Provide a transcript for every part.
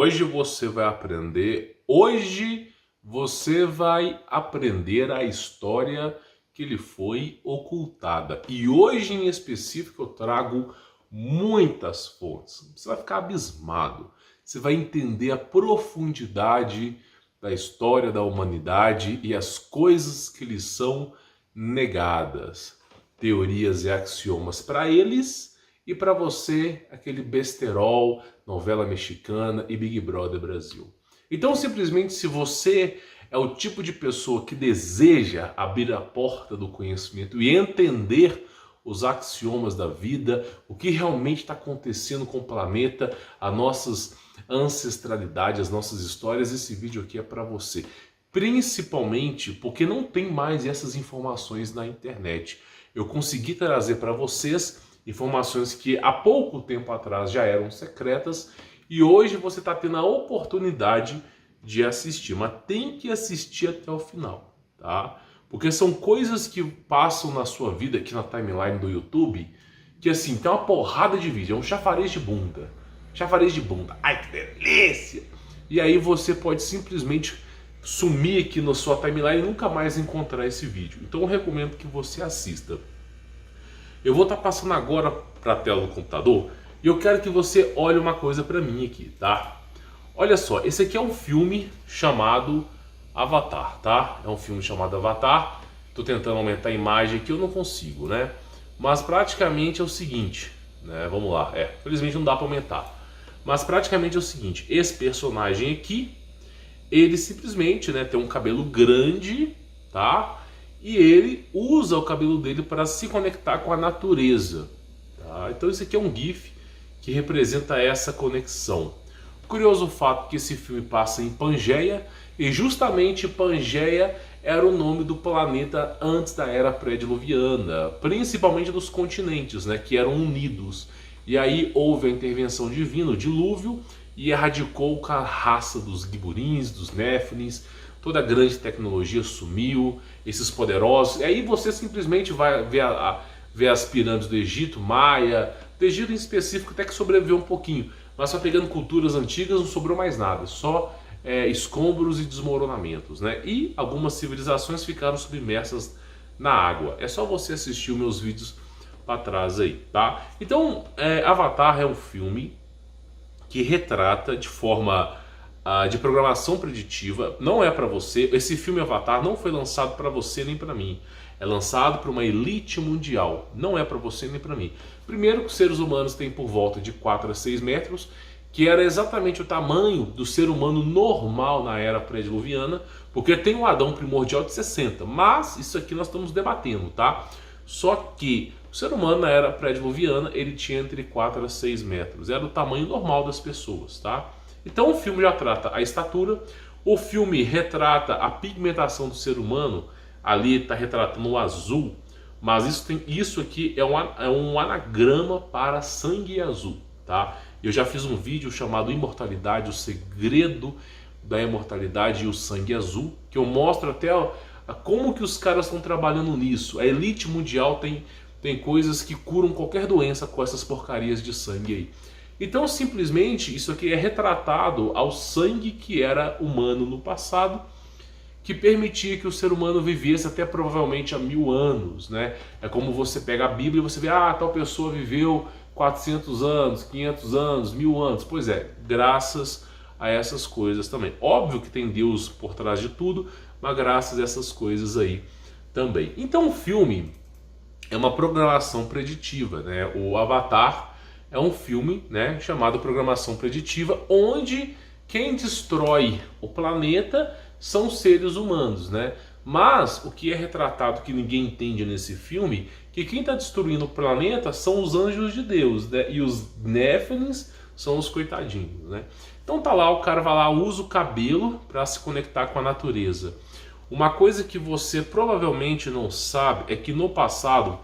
Hoje você vai aprender a história que lhe foi ocultada. E hoje em específico eu trago muitas fontes. Você vai ficar abismado. Você vai entender a profundidade da história da humanidade e as coisas que lhes são negadas. Teorias e axiomas para eles e para você, aquele besterol, novela mexicana e Big Brother Brasil. Então, simplesmente, se você é o tipo de pessoa que deseja abrir a porta do conhecimento e entender os axiomas da vida, o que realmente está acontecendo com o planeta, as nossas ancestralidade, as nossas histórias, esse vídeo aqui é para você. Principalmente porque não tem mais essas informações na internet. Eu consegui trazer para vocês informações que há pouco tempo atrás já eram secretas e hoje você está tendo a oportunidade de assistir, mas tem que assistir até o final, tá? Porque são coisas que passam na sua vida aqui na timeline do YouTube que assim, tem uma porrada de vídeo, é um chafariz de bunda. Chafariz de bunda, ai que delícia! E aí você pode simplesmente sumir aqui na sua timeline e nunca mais encontrar esse vídeo. Então eu recomendo que você assista. Eu vou estar passando agora para a tela do computador e eu quero que você olhe uma coisa para mim aqui, tá? Olha só, esse aqui é um filme chamado Avatar, tá? É um filme chamado Avatar. Tô tentando aumentar a imagem aqui, eu não consigo, né? Mas praticamente é o seguinte, né? Vamos lá, felizmente não dá para aumentar. Mas praticamente é o seguinte, esse personagem aqui, ele simplesmente, né, tem um cabelo grande, tá? E ele usa o cabelo dele para se conectar com a natureza, tá? Então isso aqui é um GIF que representa essa conexão. Curioso o fato que esse filme passa em Pangeia, e justamente Pangeia era o nome do planeta antes da era pré-diluviana, principalmente dos continentes, né, que eram unidos. E aí houve a intervenção divina, o dilúvio, e erradicou a raça dos Giburins, dos Néfilins, toda a grande tecnologia sumiu, esses poderosos. E aí você simplesmente vai ver as pirâmides do Egito, Maia, do Egito em específico até que sobreviveu um pouquinho. Mas só pegando culturas antigas não sobrou mais nada, só escombros e desmoronamentos, né? E algumas civilizações ficaram submersas na água. É só você assistir os meus vídeos para trás aí, tá? Então, Avatar é um filme que retrata de forma de programação preditiva. Não é para você. Esse filme Avatar não foi lançado para você nem para mim. É lançado para uma elite mundial. Não é para você nem para mim. Primeiro que os seres humanos têm por volta de 4 a 6 metros, que era exatamente o tamanho do ser humano normal na era pré-diluviana, porque tem um Adão primordial de 60. Mas isso aqui nós estamos debatendo, tá? Só que o ser humano na era pré-diluviana, ele tinha entre 4 a 6 metros. Era o tamanho normal das pessoas, tá? Então o filme já trata a estatura, o filme retrata a pigmentação do ser humano, ali está retratando o azul, mas isso aqui é um anagrama para sangue azul, tá? Eu já fiz um vídeo chamado Imortalidade, o segredo da imortalidade e o sangue azul, que eu mostro até como que os caras estão trabalhando nisso. A elite mundial tem coisas que curam qualquer doença com essas porcarias de sangue aí. Então simplesmente isso aqui é retratado ao sangue que era humano no passado, que permitia que o ser humano vivesse até provavelmente há 1000 anos, né? É como você pega a Bíblia e você vê, tal pessoa viveu 400 anos, 500 anos, 1000 anos. Pois é, graças a essas coisas também. Óbvio que tem Deus por trás de tudo, mas graças a essas coisas aí também. Então o filme é uma programação preditiva, né? O Avatar é um filme, né, chamado Programação Preditiva, onde quem destrói o planeta são seres humanos, né? Mas o que é retratado que ninguém entende nesse filme, que quem está destruindo o planeta são os anjos de Deus, né? E os Néfilins são os coitadinhos, né? Então tá lá, o cara vai lá, usa o cabelo para se conectar com a natureza. Uma coisa que você provavelmente não sabe é que no passado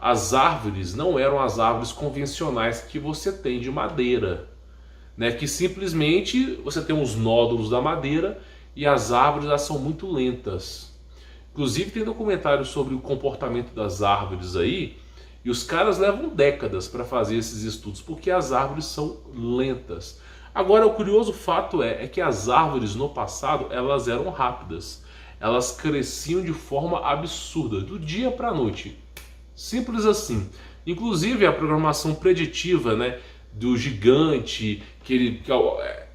as árvores não eram as árvores convencionais que você tem de madeira, né? Que simplesmente você tem os nódulos da madeira e as árvores elas são muito lentas. Inclusive tem documentários sobre o comportamento das árvores aí, e os caras levam décadas para fazer esses estudos, porque as árvores são lentas. Agora, o curioso fato é que as árvores no passado, elas eram rápidas. Elas cresciam de forma absurda, do dia para a noite. Simples assim. Inclusive a programação preditiva, né, do gigante,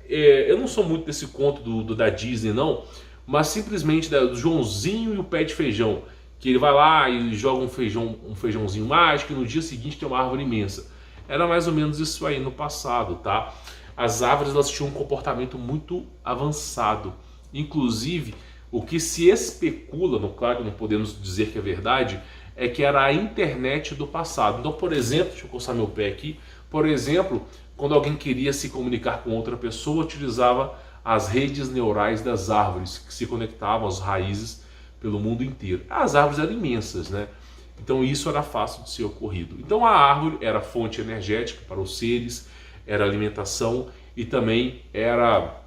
eu não sou muito desse conto da Disney não, mas simplesmente do Joãozinho e o pé de feijão, que ele vai lá e joga um feijãozinho mágico e no dia seguinte tem uma árvore imensa. Era mais ou menos isso aí no passado, tá? As árvores, elas tinham um comportamento muito avançado. Inclusive, o que se especula, no claro, não podemos dizer que é verdade, é que era a internet do passado. Então, por exemplo, deixa eu coçar meu pé aqui, por exemplo, quando alguém queria se comunicar com outra pessoa, utilizava as redes neurais das árvores, que se conectavam às raízes pelo mundo inteiro. As árvores eram imensas, né? Então isso era fácil de ser ocorrido. Então a árvore era fonte energética para os seres, era alimentação e também era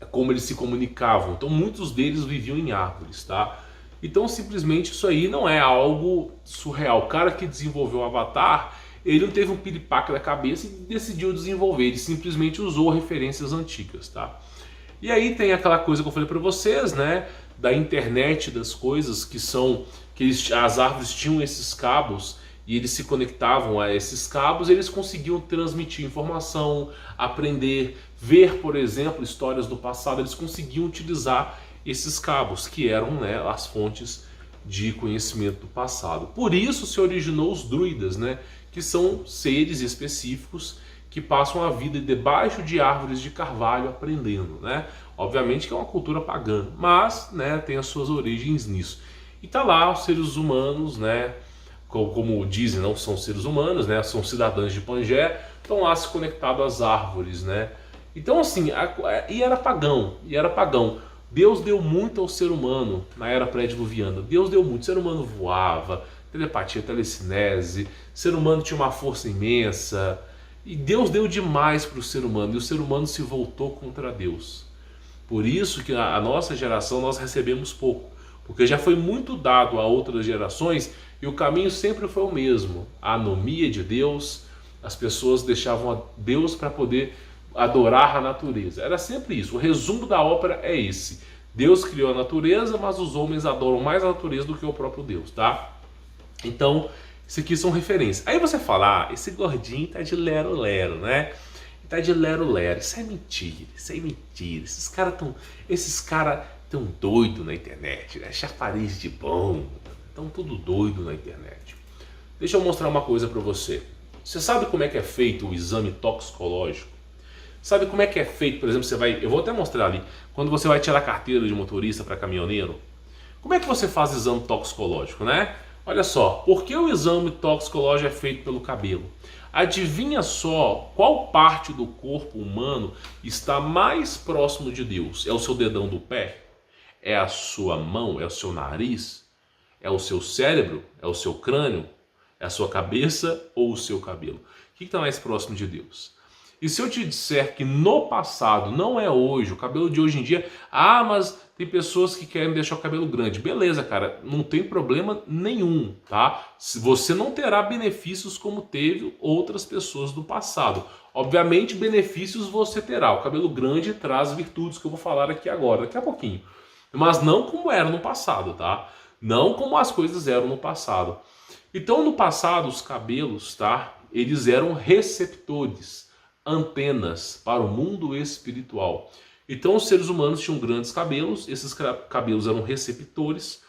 como eles se comunicavam. Então muitos deles viviam em árvores, tá? Então simplesmente isso aí não é algo surreal. O cara que desenvolveu o Avatar, ele não teve um piripaque na cabeça e decidiu desenvolver, ele simplesmente usou referências antigas, tá? E aí tem aquela coisa que eu falei para vocês, né, da internet das coisas, que são que as árvores tinham esses cabos e eles se conectavam a esses cabos, eles conseguiam transmitir informação, aprender, ver, por exemplo, histórias do passado, eles conseguiam utilizar esses cabos, que eram, né, as fontes de conhecimento do passado. Por isso se originou os druidas, né, que são seres específicos que passam a vida debaixo de árvores de carvalho aprendendo, né? Obviamente que é uma cultura pagã, mas, né, tem as suas origens nisso. E tá lá os seres humanos, né, como dizem, não são seres humanos, né, são cidadãos de Pangé, estão lá se conectados às árvores, né? Então assim, e era pagão, Deus deu muito ao ser humano na era pré-diluviana. Deus deu muito, o ser humano voava, telepatia, telecinese, o ser humano tinha uma força imensa, e Deus deu demais para o ser humano, e o ser humano se voltou contra Deus. Por isso que a nossa geração nós recebemos pouco, porque já foi muito dado a outras gerações e o caminho sempre foi o mesmo. A anomia de Deus, as pessoas deixavam a Deus para poder adorar a natureza. Era sempre isso. O resumo da ópera é esse. Deus criou a natureza, mas os homens adoram mais a natureza do que o próprio Deus, tá? Então, isso aqui são referências. Aí você fala, esse gordinho tá de lero-lero, né? Tá de lero-lero. Isso é mentira, Esses caras tão doidos na internet, né? Chafariz de bom. Estão tudo doido na internet. Deixa eu mostrar uma coisa para você. Você sabe como é que é feito o exame toxicológico? Sabe como é que é feito, por exemplo, eu vou até mostrar ali, quando você vai tirar a carteira de motorista para caminhoneiro, como é que você faz exame toxicológico, né? Olha só, por que o exame toxicológico é feito pelo cabelo? Adivinha só qual parte do corpo humano está mais próximo de Deus? É o seu dedão do pé? É a sua mão? É o seu nariz? É o seu cérebro? É o seu crânio? É a sua cabeça ou o seu cabelo? O que está mais próximo de Deus? E se eu te disser que no passado, não é hoje, o cabelo de hoje em dia, mas tem pessoas que querem deixar o cabelo grande. Beleza, cara, não tem problema nenhum, tá? Você não terá benefícios como teve outras pessoas do passado. Obviamente, benefícios você terá. O cabelo grande traz virtudes que eu vou falar aqui agora, daqui a pouquinho. Mas não como era no passado, tá? Não como as coisas eram no passado. Então, no passado, os cabelos, tá? Eles eram receptores, antenas para o mundo espiritual. Então os seres humanos tinham grandes cabelos, esses cabelos eram receptores,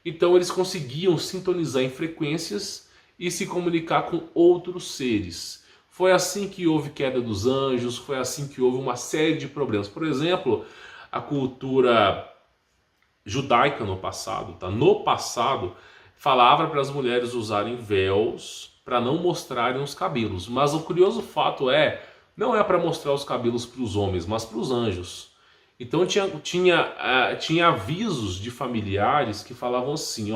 então eles conseguiam sintonizar em frequências e se comunicar com outros seres. Foi assim que houve queda dos anjos, foi assim que houve uma série de problemas. Por exemplo, a cultura judaica no passado, tá? No passado, falava para as mulheres usarem véus para não mostrarem os cabelos. Mas o curioso fato não é para mostrar os cabelos para os homens, mas para os anjos. Então tinha avisos de familiares que falavam assim,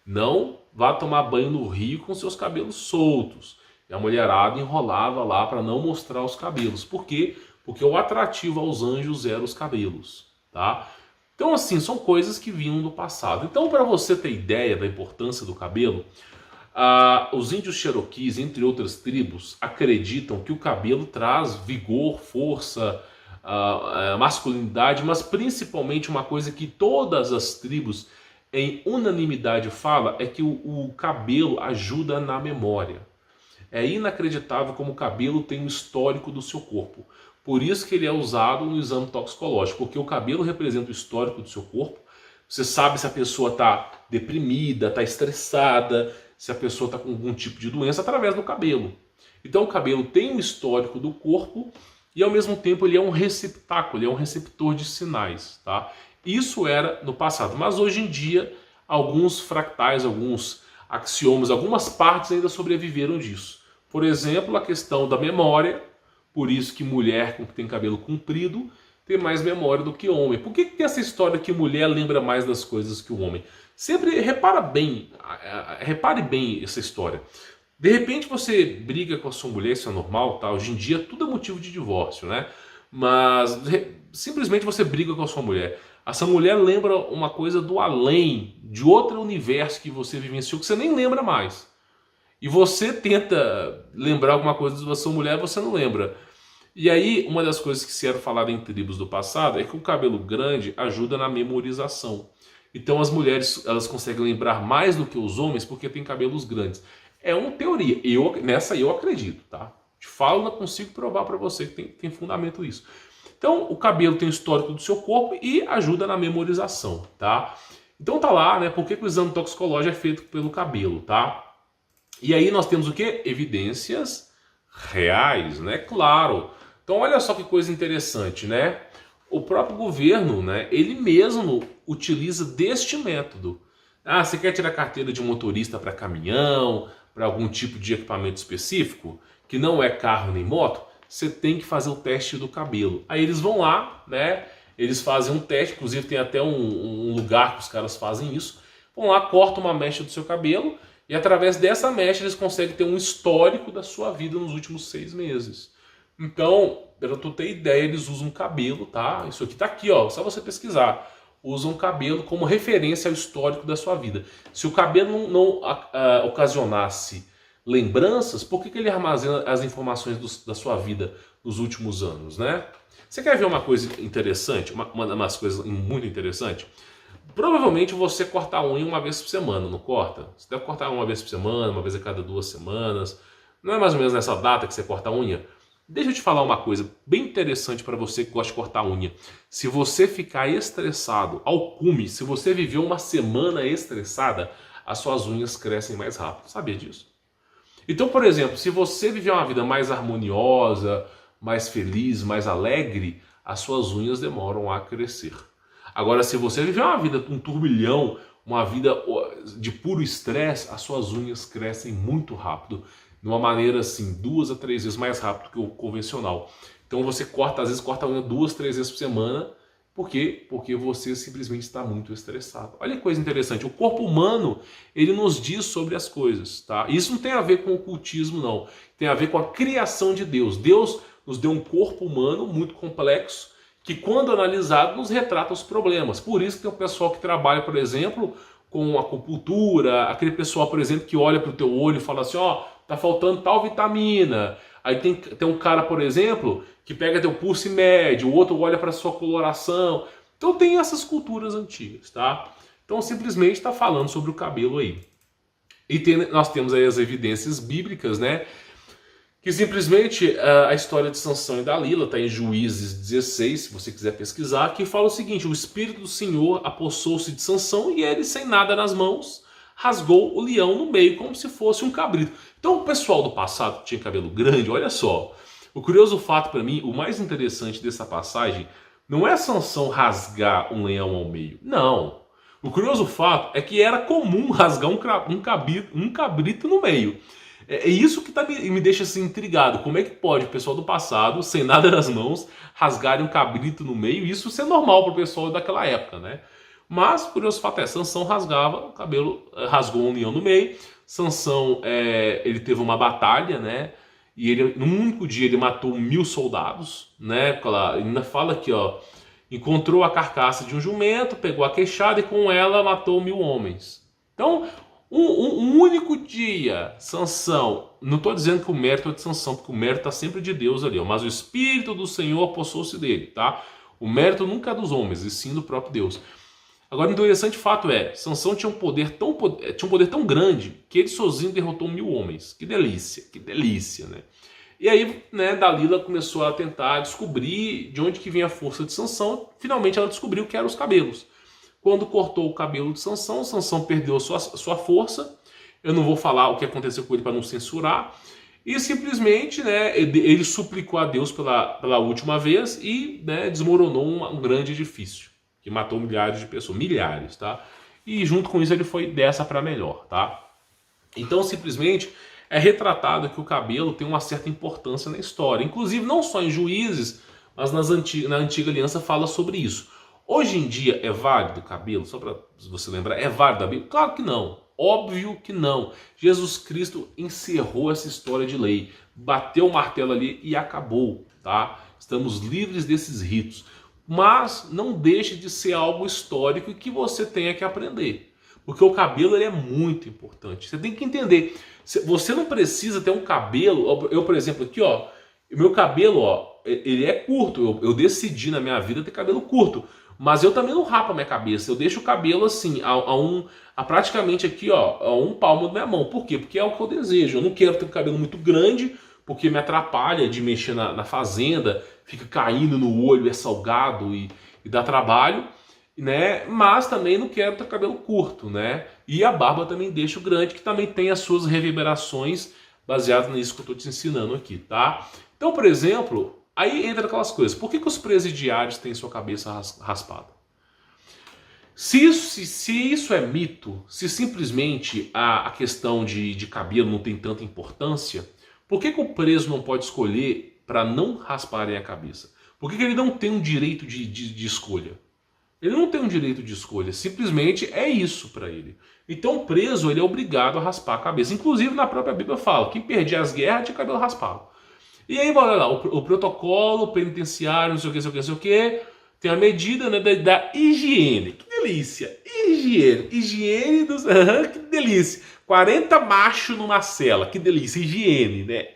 não vá tomar banho no rio com seus cabelos soltos. E a mulherada enrolava lá para não mostrar os cabelos. Por quê? Porque o atrativo aos anjos eram os cabelos, tá? Então assim, são coisas que vinham do passado. Então para você ter ideia da importância do cabelo, Os índios Cherokees, entre outras tribos, acreditam que o cabelo traz vigor, força, masculinidade, mas principalmente uma coisa que todas as tribos em unanimidade fala é que o cabelo ajuda na memória. É inacreditável como o cabelo tem um histórico do seu corpo. Por isso que ele é usado no exame toxicológico, porque o cabelo representa o histórico do seu corpo. Você sabe se a pessoa está deprimida, está estressada, se a pessoa está com algum tipo de doença através do cabelo. Então o cabelo tem um histórico do corpo e ao mesmo tempo ele é um receptáculo, ele é um receptor de sinais, tá? Isso era no passado, mas hoje em dia alguns fractais, alguns axiomas, algumas partes ainda sobreviveram disso. Por exemplo, a questão da memória, por isso que mulher que tem cabelo comprido tem mais memória do que homem. Por que tem essa história que mulher lembra mais das coisas que o homem? Sempre repare bem essa história. De repente você briga com a sua mulher, isso é normal, tá? Hoje em dia tudo é motivo de divórcio, né? Mas simplesmente você briga com a sua mulher. Essa mulher lembra uma coisa do além, de outro universo que você vivenciou, que você nem lembra mais. E você tenta lembrar alguma coisa da sua mulher, você não lembra. E aí, uma das coisas que se era falada em tribos do passado é que o cabelo grande ajuda na memorização. Então as mulheres elas conseguem lembrar mais do que os homens porque têm cabelos grandes. É uma teoria, nessa eu acredito, tá? Te falo, não consigo provar para você que tem fundamento isso. Então o cabelo tem o histórico do seu corpo e ajuda na memorização, tá? Então tá lá, né? Por que o exame toxicológico é feito pelo cabelo, tá? E aí nós temos o quê? Evidências reais, né? Claro. Então olha só que coisa interessante, né? O próprio governo, né? Ele mesmo utiliza deste método. Você quer tirar carteira de motorista para caminhão, para algum tipo de equipamento específico, que não é carro nem moto, você tem que fazer o teste do cabelo. Aí eles vão lá, né? Eles fazem um teste, inclusive tem até um lugar que os caras fazem isso. Vão lá, cortam uma mecha do seu cabelo e através dessa mecha eles conseguem ter um histórico da sua vida nos últimos 6 meses. Então, para tu ter ideia, eles usam cabelo, tá? Isso aqui tá aqui, ó, só você pesquisar. Usam cabelo como referência ao histórico da sua vida. Se o cabelo não ocasionasse lembranças, por que ele armazena as informações da sua vida nos últimos anos, né? Você quer ver uma coisa interessante? Uma das coisas muito interessante? Provavelmente você corta a unha uma vez por semana, não corta? Você deve cortar uma vez por semana, uma vez a cada 2 semanas. Não é mais ou menos nessa data que você corta a unha? Deixa eu te falar uma coisa bem interessante para você que gosta de cortar a unha. Se você ficar estressado ao cume, se você viveu uma semana estressada, as suas unhas crescem mais rápido. Sabia disso? Então, por exemplo, se você viver uma vida mais harmoniosa, mais feliz, mais alegre, as suas unhas demoram a crescer. Agora, se você viver uma vida com um turbilhão, uma vida de puro estresse, as suas unhas crescem muito rápido. De uma maneira assim, 2 a 3 vezes mais rápido que o convencional. Então você corta, às vezes corta a unha 2, 3 vezes por semana. Por quê? Porque você simplesmente está muito estressado. Olha que coisa interessante. O corpo humano, ele nos diz sobre as coisas, tá? Isso não tem a ver com o ocultismo, não. Tem a ver com a criação de Deus. Deus nos deu um corpo humano muito complexo, que quando analisado nos retrata os problemas. Por isso que tem o pessoal que trabalha, por exemplo, com acupuntura, aquele pessoal, por exemplo, que olha para o teu olho e fala assim, tá faltando tal vitamina. Aí tem um cara, por exemplo, que pega teu pulso e mede, o outro olha para sua coloração. Então tem essas culturas antigas, tá? Então simplesmente está falando sobre o cabelo aí. E nós temos aí as evidências bíblicas, né? Que simplesmente a história de Sansão e Dalila está em Juízes 16, se você quiser pesquisar, que fala o seguinte: o Espírito do Senhor apossou-se de Sansão e ele, sem nada nas mãos, rasgou o leão no meio como se fosse um cabrito. Então o pessoal do passado que tinha cabelo grande, olha só, o curioso fato para mim, o mais interessante dessa passagem, não é Sansão rasgar um leão ao meio, não. O curioso fato é que era comum rasgar um cabrito no meio. É isso que me deixa assim intrigado. Como é que pode o pessoal do passado, sem nada nas mãos, rasgarem um cabrito no meio? Isso ser normal para o pessoal daquela época, né? Mas o curioso fato é, Sansão rasgava o cabelo, rasgou um leão no meio. Sansão, ele teve uma batalha, né? E ele, num único dia, ele matou 1000 soldados, né? Ele ainda fala aqui, ó, encontrou a carcaça de um jumento, pegou a queixada e com ela matou 1000 homens. Então, Um único dia, Sansão, não estou dizendo que o mérito é de Sansão, porque o mérito está sempre de Deus ali, ó, mas o Espírito do Senhor apossou-se dele, tá? O mérito nunca é dos homens, e sim do próprio Deus. Agora, o interessante fato é, Sansão tinha um poder tão grande que ele sozinho derrotou 1000 homens. Que delícia, né? E aí, né, Dalila começou a tentar descobrir de onde que vinha a força de Sansão. Finalmente ela descobriu que eram os cabelos. Quando cortou o cabelo de Sansão, Sansão perdeu sua força. Eu não vou falar o que aconteceu com ele para não censurar. E simplesmente, né, ele suplicou a Deus pela última vez e, né, desmoronou um grande edifício que matou milhares de pessoas, milhares, tá? E junto com isso ele foi dessa para melhor, tá? Então simplesmente é retratado que o cabelo tem uma certa importância na história. Inclusive não só em Juízes, mas na antiga aliança fala sobre isso. Hoje em dia é válido o cabelo? Só para você lembrar, é válido a Bíblia? Claro que não. Óbvio que não. Jesus Cristo encerrou essa história de lei, bateu o martelo ali e acabou, tá? Estamos livres desses ritos. Mas não deixe de ser algo histórico e que você tenha que aprender. Porque o cabelo ele é muito importante. Você tem que entender. Você não precisa ter um cabelo. Eu, por exemplo, aqui, ó, meu cabelo, ó, ele é curto. Eu decidi na minha vida ter cabelo curto. Mas eu também não rapo a minha cabeça. Eu deixo o cabelo assim, a praticamente aqui, ó, a um palmo da minha mão. Por quê? Porque é o que eu desejo. Eu não quero ter um cabelo muito grande, porque me atrapalha de mexer na fazenda, fica caindo no olho, é salgado e dá trabalho, né? Mas também não quero ter cabelo curto, né? E a barba também deixo grande, que também tem as suas reverberações baseadas nisso que eu estou te ensinando aqui, tá? Então, por exemplo, aí entra aquelas coisas. Por que os presidiários têm sua cabeça raspada? Se isso é mito, se simplesmente a questão de cabelo não tem tanta importância, por que o preso não pode escolher para não rasparem a cabeça? Por que ele não tem um direito de escolha? Ele não tem um direito de escolha, simplesmente é isso para ele. Então o preso ele é obrigado a raspar a cabeça. Inclusive na própria Bíblia fala, quem perdia as guerras tinha cabelo raspado. E aí, olha lá, o protocolo penitenciário, não sei o que, tem a medida, né, da higiene. Que delícia! Higiene dos... que delícia! 40 machos numa cela, que delícia! Higiene, né?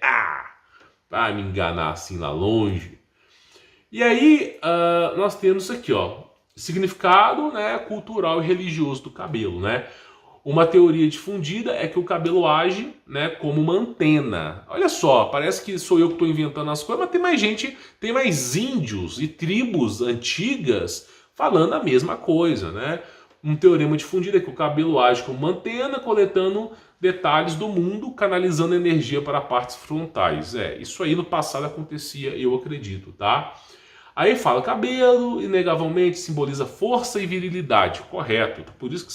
Vai me enganar assim lá longe. E aí, nós temos isso aqui, ó. Significado, né, cultural e religioso do cabelo, né? Uma teoria difundida é que o cabelo age, né, como uma antena. Olha só, parece que sou eu que estou inventando as coisas, mas tem mais gente, tem mais índios e tribos antigas falando a mesma coisa, né? Um teorema difundido é que o cabelo age como uma antena, coletando detalhes do mundo, canalizando energia para partes frontais. Isso aí no passado acontecia, eu acredito, tá? Aí fala, cabelo, inegavelmente, simboliza força e virilidade. Correto. Por isso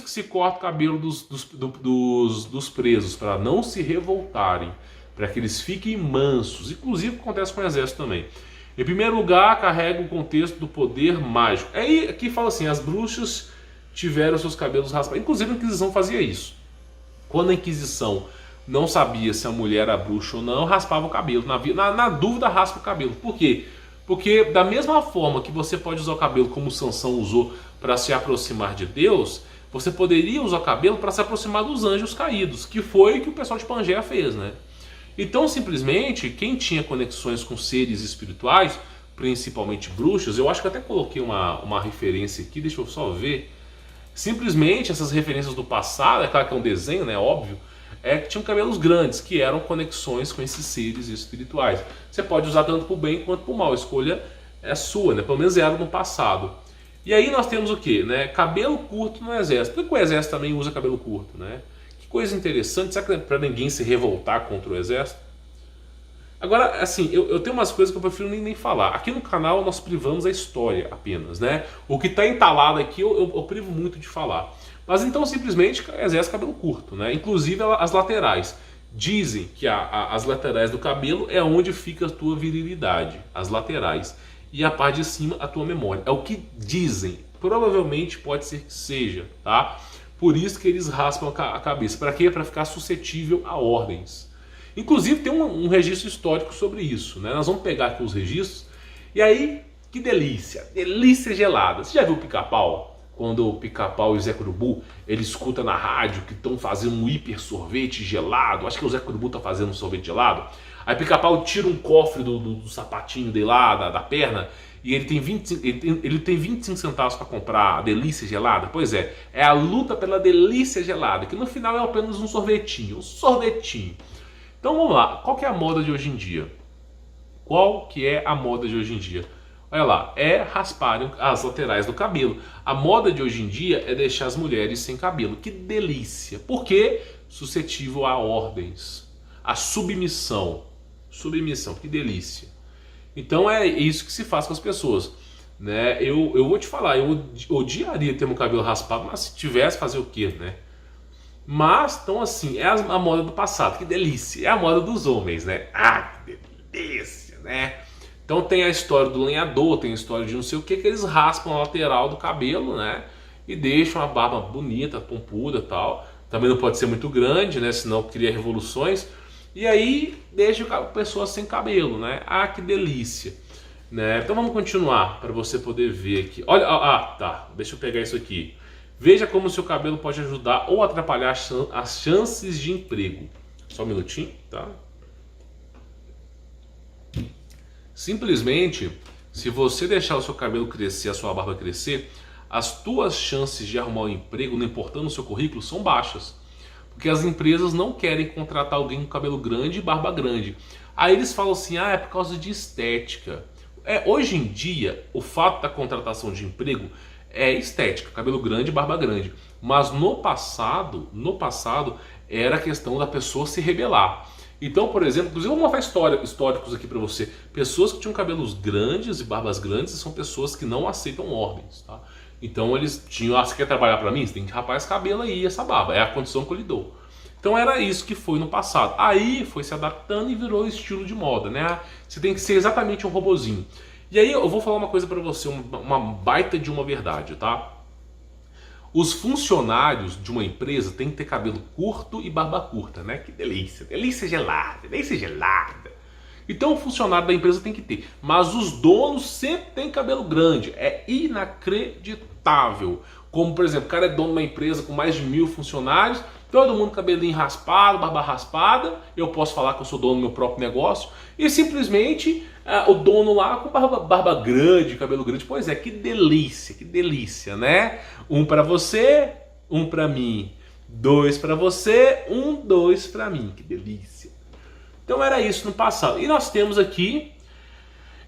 que se corta o cabelo dos presos, para não se revoltarem, para que eles fiquem mansos. Inclusive acontece com o exército também. Em primeiro lugar, carrega o contexto do poder mágico. Aí aqui fala assim, as bruxas tiveram seus cabelos raspados. Inclusive a Inquisição fazia isso. Quando a Inquisição não sabia se a mulher era bruxa ou não, raspava o cabelo. Na dúvida, raspa o cabelo. Por quê? Porque da mesma forma que você pode usar o cabelo como Sansão usou para se aproximar de Deus, você poderia usar o cabelo para se aproximar dos anjos caídos, que foi o que o pessoal de Pangeia fez, né? Então, simplesmente, quem tinha conexões com seres espirituais, principalmente bruxas, eu acho que até coloquei uma referência aqui, deixa eu só ver. Simplesmente, essas referências do passado, é claro que é um desenho, né, óbvio, que tinham cabelos grandes, que eram conexões com esses seres espirituais. Você pode usar tanto para o bem quanto para o mal, a escolha é sua, né? Pelo menos era no passado. E aí nós temos o quê? Né? Cabelo curto no exército. Por que o exército também usa cabelo curto? Né? Que coisa interessante, será que é para ninguém se revoltar contra o exército? Agora, assim, eu tenho umas coisas que eu prefiro nem falar. Aqui no canal nós privamos a história apenas, né? O que está entalado aqui eu privo muito de falar. Mas então simplesmente exerce cabelo curto, né? Inclusive as laterais. Dizem que as laterais do cabelo é onde fica a tua virilidade, as laterais. E a parte de cima a tua memória. É o que dizem. Provavelmente pode ser que seja, tá? Por isso que eles raspam a cabeça. Para quê? Para ficar suscetível a ordens. Inclusive tem um registro histórico sobre isso, né? Nós vamos pegar aqui os registros. E aí, que delícia! Delícia gelada. Você já viu o pica-pau? quando o Pica-Pau e o Zé Curubu, ele escuta na rádio que estão fazendo um hiper sorvete gelado, acho que o Zé Curubu tá fazendo um sorvete gelado, aí Pica-Pau tira um cofre do sapatinho dele lá, da perna, e ele tem 25 centavos para comprar a delícia gelada. Pois é a luta pela delícia gelada, que no final é apenas um sorvetinho, Então vamos lá, qual que é a moda de hoje em dia? Qual que é a moda de hoje em dia? Olha lá, é rasparem as laterais do cabelo. A moda de hoje em dia é deixar as mulheres sem cabelo. Que delícia! Por quê? Suscetível a ordens. A submissão. Submissão, que delícia. Então é isso que se faz com as pessoas. Né? Eu vou te falar, eu odiaria ter meu cabelo raspado, mas se tivesse, fazer o quê, né? Mas, então assim, é a moda do passado. Que delícia! É a moda dos homens, né? Ah, que delícia, né? Então tem a história do lenhador, tem a história de não sei o que eles raspam a lateral do cabelo, né? E deixam a barba bonita, pompuda e tal. Também não pode ser muito grande, né? Senão cria revoluções. E aí deixa a pessoa sem cabelo, né? Ah, que delícia, né? Então vamos continuar para você poder ver aqui. Olha, tá. Deixa eu pegar isso aqui. Veja como o seu cabelo pode ajudar ou atrapalhar as chances de emprego. Só um minutinho, tá? Simplesmente, se você deixar o seu cabelo crescer, a sua barba crescer, as tuas chances de arrumar um emprego, não importando o seu currículo, são baixas. Porque as empresas não querem contratar alguém com cabelo grande e barba grande. Aí eles falam assim, é por causa de estética. Hoje em dia, o fato da contratação de emprego é estética, cabelo grande e barba grande. Mas no passado era a questão da pessoa se rebelar. Então, por exemplo, inclusive eu vou mostrar históricos aqui para você. Pessoas que tinham cabelos grandes e barbas grandes são pessoas que não aceitam ordens, tá? Então eles tinham, você quer trabalhar para mim? Você tem que rapar esse cabelo aí, essa barba. É a condição que eu lhe dou. Então era isso que foi no passado. Aí foi se adaptando e virou estilo de moda, né? Você tem que ser exatamente um robozinho. E aí eu vou falar uma coisa para você, uma baita de uma verdade, tá? Os funcionários de uma empresa têm que ter cabelo curto e barba curta, né? Que delícia, delícia gelada, delícia gelada. Então o funcionário da empresa tem que ter. Mas os donos sempre têm cabelo grande. É inacreditável. Como, por exemplo, o cara é dono de uma empresa com mais de 1000 funcionários, todo mundo cabelinho raspado, barba raspada. Eu posso falar que eu sou dono do meu próprio negócio. E simplesmente o dono lá com barba grande, cabelo grande. Pois é, que delícia, né? Um para você, um para mim. 2 para você, 2 para mim. Que delícia. Então era isso no passado. E nós temos aqui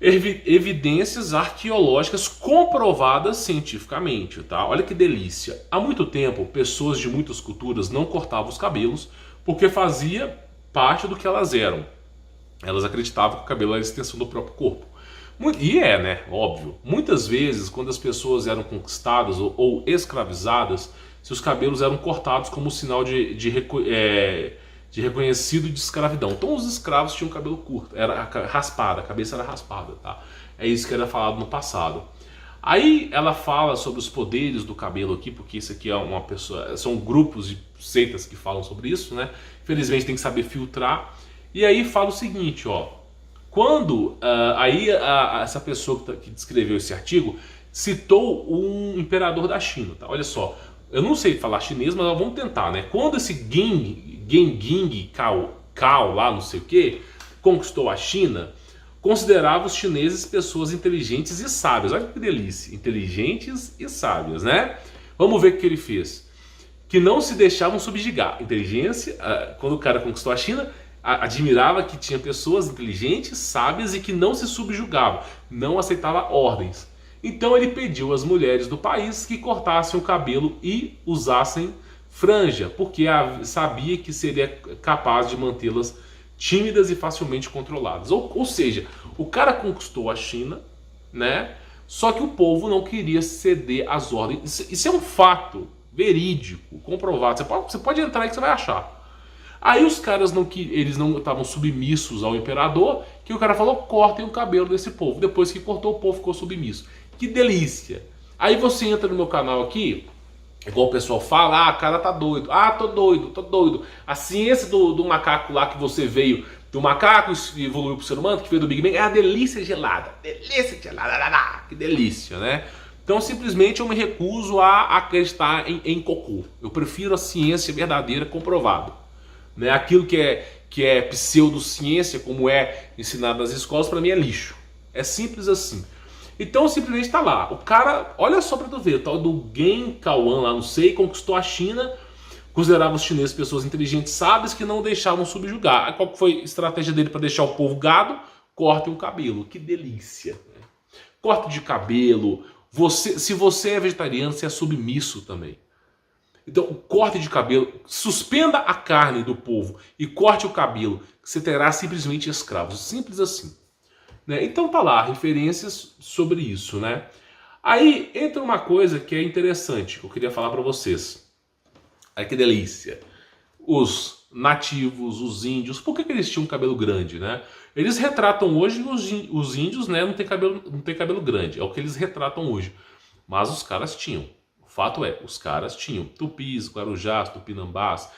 evidências arqueológicas comprovadas cientificamente, tá? Olha que delícia. Há muito tempo, pessoas de muitas culturas não cortavam os cabelos porque fazia parte do que elas eram. Elas acreditavam que o cabelo era a extensão do próprio corpo. E né? Óbvio. Muitas vezes, quando as pessoas eram conquistadas ou escravizadas, seus cabelos eram cortados como sinal de reconhecido de escravidão. Então os escravos tinham cabelo curto, era raspada, a cabeça era raspada, tá? É isso que era falado no passado. Aí ela fala sobre os poderes do cabelo aqui, porque isso aqui é uma pessoa, são grupos de seitas que falam sobre isso, né? Infelizmente tem que saber filtrar. E aí fala o seguinte, ó, quando essa pessoa que descreveu esse artigo citou um imperador da China, tá? Olha só, eu não sei falar chinês, mas vamos tentar, né? Quando esse Genghis Khan lá, não sei o que, conquistou a China, considerava os chineses pessoas inteligentes e sábias. Olha que delícia, inteligentes e sábias, né? Vamos ver o que ele fez. Que não se deixavam subjugar. Inteligência, quando o cara conquistou a China, admirava que tinha pessoas inteligentes, sábias e que não se subjugavam, não aceitava ordens. Então ele pediu às mulheres do país que cortassem o cabelo e usassem franja, porque sabia que seria capaz de mantê-las tímidas e facilmente controladas. Ou seja, o cara conquistou a China, né? Só que o povo não queria ceder às ordens. Isso é um fato verídico, comprovado. Você pode entrar aí que você vai achar. Aí os caras eles não estavam submissos ao imperador, que o cara falou, cortem o cabelo desse povo. Depois que cortou, o povo ficou submisso. Que delícia! Aí você entra no meu canal aqui, igual o pessoal fala, o cara tá doido. Tô doido. A ciência do macaco lá que você veio, do macaco e evoluiu pro ser humano, que veio do Big Bang, é a delícia gelada. Delícia gelada, que delícia, né? Então simplesmente eu me recuso a acreditar em cocô. Eu prefiro a ciência verdadeira comprovada. Né? Aquilo que é pseudociência, como é ensinado nas escolas, para mim é lixo. É simples assim. Então simplesmente está lá. O cara, olha só para tu ver, o tal do Gen Kaoan lá, não sei, conquistou a China, considerava os chineses pessoas inteligentes, sábias, que não deixavam subjugar. Qual foi a estratégia dele para deixar o povo gado? Cortem o cabelo. Que delícia. Corte de cabelo. Se você é vegetariano, você é submisso também. Então, o corte de cabelo, suspenda a carne do povo e corte o cabelo, você terá simplesmente escravos. Simples assim. Né? Então tá lá, referências sobre isso, né? Aí entra uma coisa que é interessante, que eu queria falar para vocês. Ai, que delícia. Os nativos, os índios, por que eles tinham cabelo grande, né? Eles retratam hoje os índios, né, não tem cabelo grande, é o que eles retratam hoje. Mas os caras tinham. O fato é, os caras tinham. Tupis, Guarujás, Tupinambás.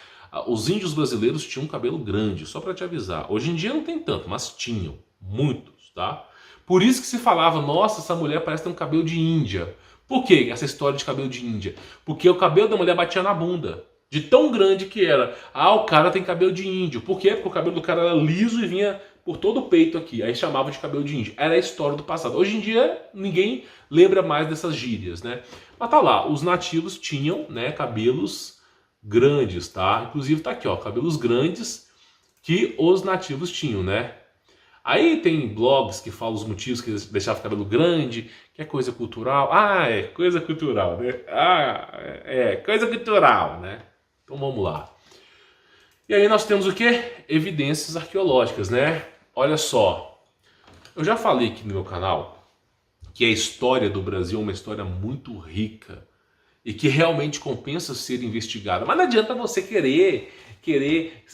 Os índios brasileiros tinham cabelo grande, só para te avisar. Hoje em dia não tem tanto, mas tinham. Muitos, tá? Por isso que se falava, nossa, essa mulher parece ter um cabelo de Índia. Por que essa história de cabelo de Índia? Porque o cabelo da mulher batia na bunda. De tão grande que era. Ah, o cara tem cabelo de índio. Por quê? Porque o cabelo do cara era liso e vinha por todo o peito aqui. Aí chamava de cabelo de índio. Era a história do passado. Hoje em dia, ninguém lembra mais dessas gírias, né? Mas tá lá, os nativos tinham, né, cabelos grandes, tá? Inclusive tá aqui, ó, cabelos grandes que os nativos tinham, né? Aí tem blogs que falam os motivos que eles deixavam o cabelo grande, que é coisa cultural. Ah, é coisa cultural, né? Ah, é coisa cultural, né? Então vamos lá. E aí nós temos o quê? Evidências arqueológicas, né? Olha só. Eu já falei aqui no meu canal que a história do Brasil é uma história muito rica e que realmente compensa ser investigada. Mas não adianta você querer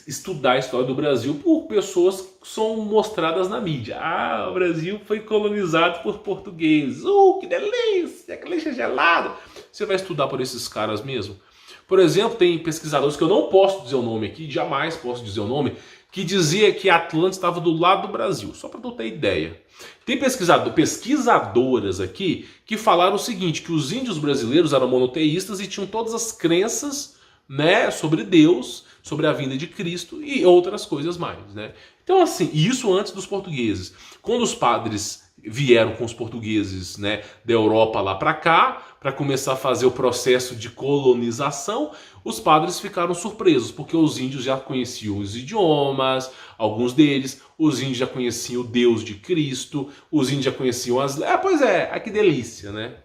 estudar a história do Brasil por pessoas que são mostradas na mídia. Ah, o Brasil foi colonizado por portugueses. Que delícia, que delícia gelada. Você vai estudar por esses caras mesmo? Por exemplo, tem pesquisadores que eu não posso dizer o nome aqui, jamais posso dizer o nome, que dizia que Atlântida estava do lado do Brasil, só para tu ter ideia. Tem pesquisadoras aqui que falaram o seguinte, que os índios brasileiros eram monoteístas e tinham todas as crenças, né, sobre Deus, sobre a vinda de Cristo e outras coisas mais, né? Então assim, isso antes dos portugueses. Quando os padres vieram com os portugueses, né, da Europa lá para cá, para começar a fazer o processo de colonização, os padres ficaram surpresos, porque os índios já conheciam os idiomas, alguns deles, os índios já conheciam o Deus de Cristo, os índios já conheciam as... pois é, que delícia, né?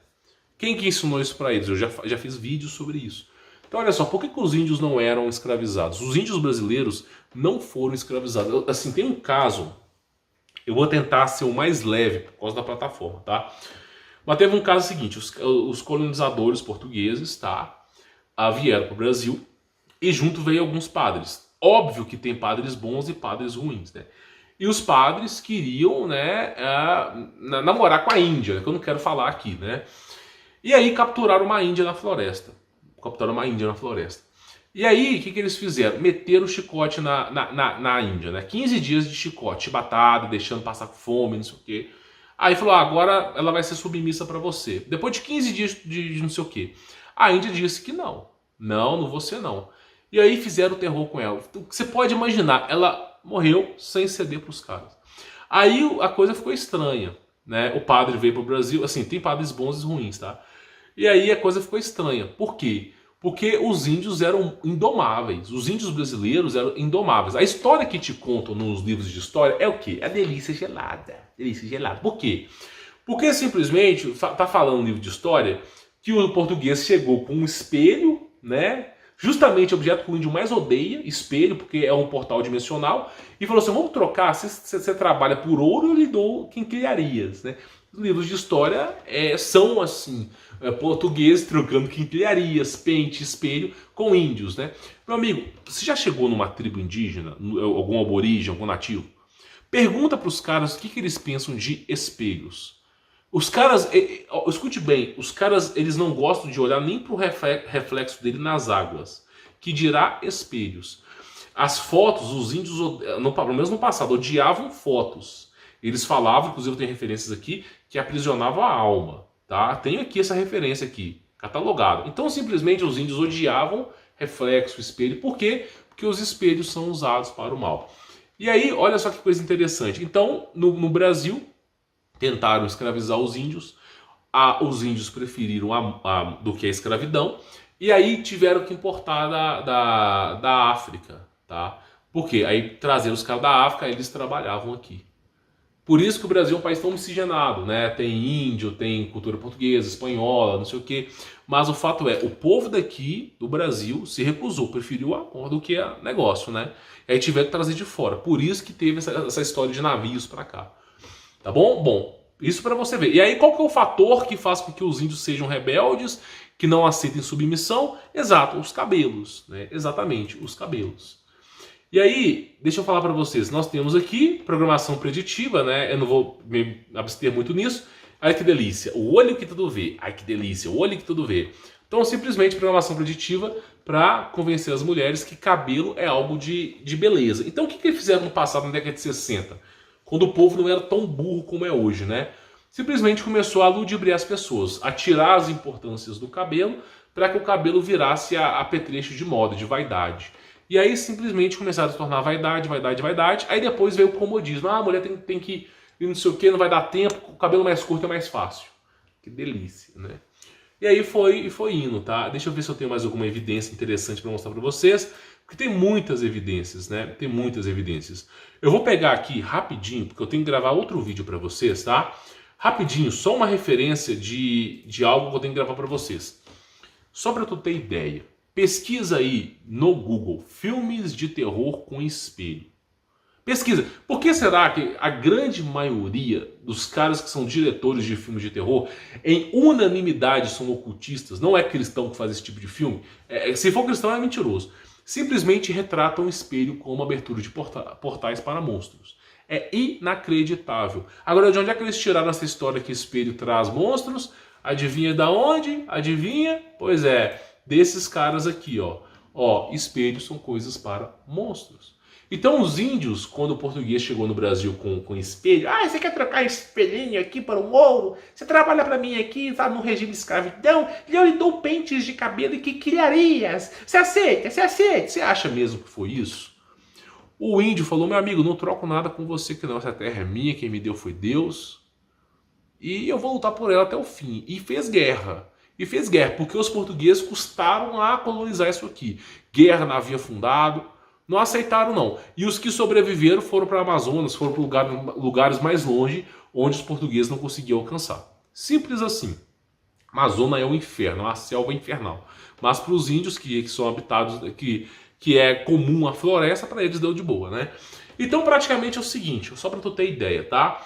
Quem que ensinou isso para eles? Eu já fiz vídeos sobre isso. Então olha só, por que os índios não eram escravizados? Os índios brasileiros não foram escravizados. Assim, tem um caso, eu vou tentar ser o mais leve por causa da plataforma, tá? Mas teve um caso seguinte, os colonizadores portugueses, tá? Vieram para o Brasil e junto veio alguns padres. Óbvio que tem padres bons e padres ruins, né? E os padres queriam, né, namorar com a Índia, que eu não quero falar aqui, né? E aí capturaram uma índia na floresta. E aí, o que eles fizeram? Meteram o chicote na Índia, né? 15 dias de chicote, chibatada, deixando passar fome, não sei o quê. Aí falou, agora ela vai ser submissa para você. Depois de 15 dias de não sei o quê. A Índia disse que não. Não vou ser não. E aí fizeram o terror com ela. Você pode imaginar, ela morreu sem ceder para os caras. Aí a coisa ficou estranha, né? O padre veio para o Brasil, assim, tem padres bons e ruins, tá? E aí a coisa ficou estranha. Por quê? Porque os índios eram indomáveis. Os índios brasileiros eram indomáveis. A história que te contam nos livros de história é o quê? É a delícia gelada. Delícia gelada. Por quê? Porque simplesmente, tá falando no livro de história, que o português chegou com um espelho, né? Justamente o objeto que o índio mais odeia, espelho, porque é um portal dimensional, e falou assim, vamos trocar, se você trabalha por ouro, eu lhe dou quinquilharias, né? Os livros de história são assim, portugueses trocando quinquilharias, pente, espelho, com índios, né? Meu amigo, você já chegou numa tribo indígena, algum aborígene, algum nativo? Pergunta para os caras o que eles pensam de espelhos. Os caras, escute bem, os caras eles não gostam de olhar nem para o reflexo dele nas águas, que dirá espelhos. As fotos, os índios, pelo menos no passado, odiavam fotos. Eles falavam, inclusive tem referências aqui, que aprisionavam a alma. tá? Tenho aqui essa referência aqui, catalogado. Então simplesmente os índios odiavam reflexo, espelho. Por quê? Porque os espelhos são usados para o mal. E aí, olha só que coisa interessante. Então, no Brasil, tentaram escravizar os índios. Os índios preferiram do que a escravidão. E aí tiveram que importar da África, tá? Por quê? Aí trazeram os caras da África, eles trabalhavam aqui. Por isso que o Brasil é um país tão miscigenado, né? Tem índio, tem cultura portuguesa, espanhola, não sei o quê. Mas o fato é, o povo daqui do Brasil se recusou, preferiu a honra do que a negócio, né? E aí tiveram que trazer de fora. Por isso que teve essa história de navios para cá. Tá bom? Bom, isso para você ver. E aí qual que é o fator que faz com que os índios sejam rebeldes, que não aceitem submissão? Exato, os cabelos, né? Exatamente, os cabelos. E aí, deixa eu falar para vocês, nós temos aqui programação preditiva, né? Eu não vou me abster muito nisso. Ai que delícia, o olho que tudo vê. Ai que delícia, o olho que tudo vê. Então, simplesmente programação preditiva para convencer as mulheres que cabelo é algo de beleza. Então, o que eles fizeram no passado, na década de 60? Quando o povo não era tão burro como é hoje, né? Simplesmente começou a ludibriar as pessoas, a tirar as importâncias do cabelo para que o cabelo virasse apetrecho de moda, de vaidade. E aí simplesmente começaram a se tornar vaidade, vaidade, vaidade. Aí depois veio o comodismo. Ah, a mulher tem que ir não sei o que, não vai dar tempo, o cabelo mais curto é mais fácil. Que delícia, né? E aí foi indo, tá? Deixa eu ver se eu tenho mais alguma evidência interessante para mostrar para vocês. Porque tem muitas evidências, né? Tem muitas evidências. Eu vou pegar aqui rapidinho, porque eu tenho que gravar outro vídeo para vocês, tá? Rapidinho, só uma referência de algo que eu tenho que gravar para vocês. Só para tu ter ideia. Pesquisa aí no Google, filmes de terror com espelho. Pesquisa. Por que será que a grande maioria dos caras que são diretores de filmes de terror, em unanimidade são ocultistas? Não é cristão que faz esse tipo de filme? Se for cristão é mentiroso. Simplesmente retratam o espelho como abertura de portais para monstros. É inacreditável. Agora, de onde é que eles tiraram essa história que espelho traz monstros? Adivinha da onde? Adivinha? Pois é, desses caras aqui, ó. Ó, espelhos são coisas para monstros. Então os índios, quando o português chegou no Brasil com espelho, ah, você quer trocar espelhinho aqui para um ouro? Você trabalha para mim aqui, tá no regime de escravidão, e eu lhe dou pentes de cabelo e quinquilharias. Você aceita? Você aceita? Você acha mesmo que foi isso? O índio falou, meu amigo, não troco nada com você que não, essa terra é minha, quem me deu foi Deus. E eu vou lutar por ela até o fim. E fez guerra. E fez guerra, porque os portugueses custaram a colonizar isso aqui. Guerra, navio afundado, não aceitaram não. E os que sobreviveram foram para Amazonas, foram para lugares mais longe, onde os portugueses não conseguiam alcançar. Simples assim. Amazônia é um inferno, é uma selva infernal. Mas para os índios que são habitados, que é comum a floresta, para eles deu de boa, né? Então praticamente é o seguinte, só para tu ter ideia, tá?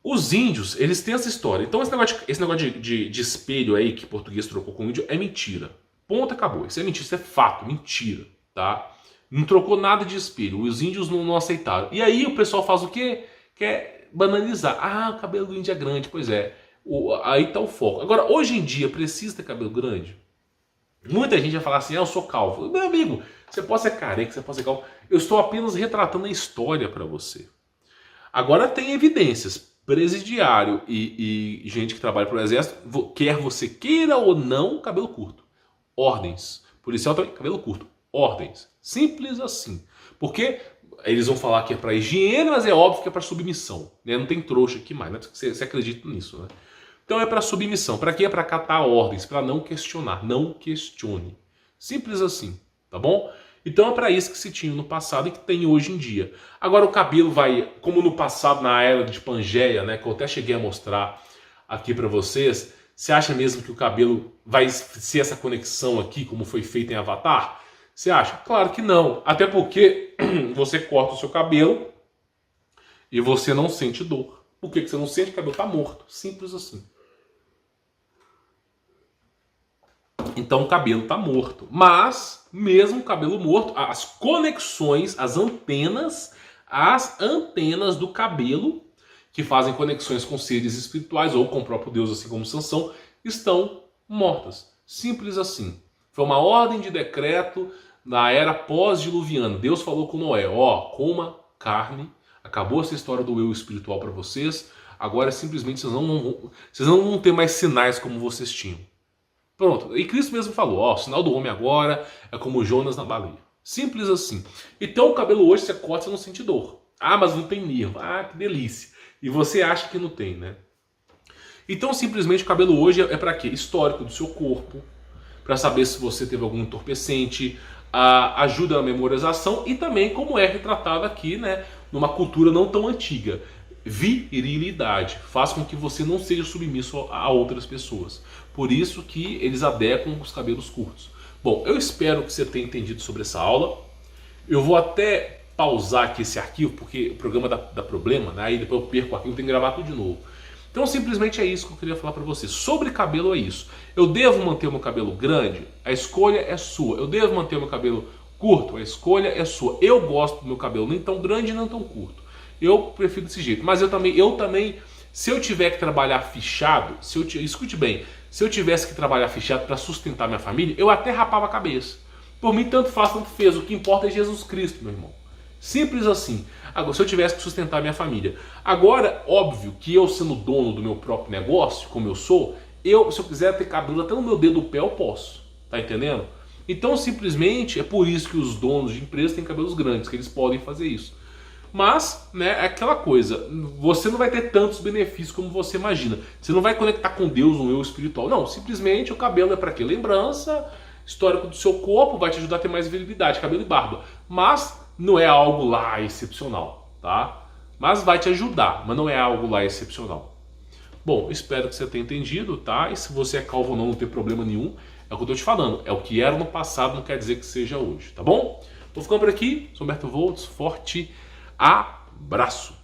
Os índios, eles têm essa história. Então esse negócio de espelho aí que o português trocou com o índio é mentira. Ponto, acabou. Isso é mentira, isso é fato, mentira, tá? Não trocou nada de espelho. Os índios não aceitaram. E aí o pessoal faz o quê? Quer banalizar. Ah, o cabelo do índio é grande. Pois é. Aí tá o foco. Agora, hoje em dia, precisa ter cabelo grande? Muita gente vai falar assim, ah, eu sou calvo. Meu amigo, você pode ser careca, você pode ser calvo. Eu estou apenas retratando a história para você. Agora tem evidências. Presidiário e gente que trabalha para o exército, quer você queira ou não, cabelo curto. Ordens. Policial também, cabelo curto. Ordens. Simples assim. Porque eles vão falar que é para higiene, mas é óbvio que é para submissão. Né? Não tem trouxa aqui mais, né? Você acredita nisso, né? Então é para submissão. Para quê? É para acatar ordens, para não questionar. Não questione. Simples assim, tá bom? Então é para isso que se tinha no passado e que tem hoje em dia. Agora o cabelo vai, como no passado, na era de Pangeia, né, que eu até cheguei a mostrar aqui para vocês, você acha mesmo que o cabelo vai ser essa conexão aqui, como foi feito em Avatar? Você acha? Claro que não. Até porque você corta o seu cabelo e você não sente dor. Por que você não sente? O cabelo está morto. Simples assim. Então o cabelo está morto. Mas, mesmo o cabelo morto, as conexões, as antenas do cabelo, que fazem conexões com seres espirituais ou com o próprio Deus, assim como Sansão, estão mortas. Simples assim. Foi uma ordem de decreto na era pós-diluviana. Deus falou com Noé, ó, coma carne, acabou essa história do eu espiritual para vocês, Agora simplesmente vocês não vão ter mais sinais como vocês tinham. Pronto. E Cristo mesmo falou, ó, o sinal do homem agora é como Jonas na baleia. Simples assim. Então o cabelo hoje você corta, você não sente dor. Ah, mas não tem nervo. Ah, que delícia. E você acha que não tem, né? Então simplesmente o cabelo hoje é para quê? Histórico do seu corpo, para saber se você teve algum entorpecente, ajuda na memorização e também como é retratado aqui, né, numa cultura não tão antiga. Virilidade faz com que você não seja submisso a outras pessoas. Por isso que eles adequam os cabelos curtos. Bom, eu espero que você tenha entendido sobre essa aula. Eu vou até pausar aqui esse arquivo, porque o programa dá problema, né? Aí depois eu perco o arquivo e tenho que gravar tudo de novo. Então simplesmente é isso que eu queria falar para você. Sobre cabelo é isso. Eu devo manter o meu cabelo grande? A escolha é sua. Eu devo manter o meu cabelo curto? A escolha é sua. Eu gosto do meu cabelo nem tão grande nem tão curto. Eu prefiro desse jeito. Mas eu também, se eu tiver que trabalhar fichado, escute bem, se eu tivesse que trabalhar fichado para sustentar minha família, eu até rapava a cabeça. Por mim, tanto faz, tanto fez. O que importa é Jesus Cristo, meu irmão. Simples assim. Agora, se eu tivesse que sustentar minha família. Agora, óbvio que eu sendo dono do meu próprio negócio, como eu sou, se eu quiser ter cabelo até no meu dedo do pé, eu posso. Tá entendendo? Então, simplesmente, é por isso que os donos de empresas têm cabelos grandes, que eles podem fazer isso. Mas, né, é aquela coisa, você não vai ter tantos benefícios como você imagina. Você não vai conectar com Deus no eu espiritual. Não, simplesmente o cabelo é para quê? Lembrança, histórico do seu corpo, vai te ajudar a ter mais virilidade, cabelo e barba. Mas não é algo lá excepcional, tá? Mas vai te ajudar, mas não é algo lá excepcional. Bom, espero que você tenha entendido, tá? E se você é calvo ou não, não tem problema nenhum. É o que eu tô te falando. É o que era no passado, não quer dizer que seja hoje, tá bom? Vou ficando por aqui. Sou Humberto Volts. Forte abraço.